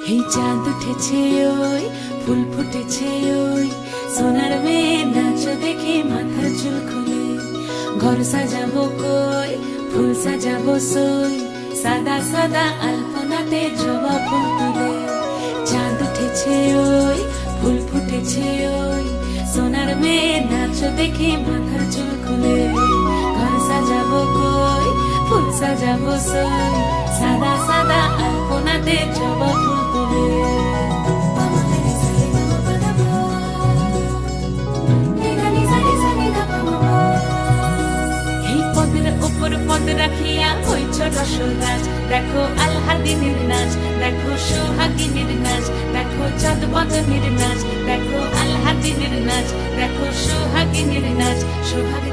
এই চাঁদ উঠেছে ওই ফুল ফুটেছে ওই সোনার মেয়ে নাচ দেখে মাথার চুল খুলে ঘর সাজাবো কই ফুল সাজাবো সই সাদা সাদা আলপনাতে জবা ফুল তুলে চাঁদ উঠেছে ওই ফুল ফুটেছে ওই সোনার মেয়ে নাচ দেখে মাথার চুল খুলে ঘর সাজাবো কই ফুল সাজাবো সই সাদা সাদা আলপনাতে জবা ফুল তুলে পদ রাখিয়া হইছ রসরাজ দেখো আলহাদিনের নাচ দেখো সোহাগিনীর নাচ দেখো চাঁদ বদনের নাচ দেখো আলহাদিনের নাচ দেখো সোহাগিনীর নাচ সোহাগ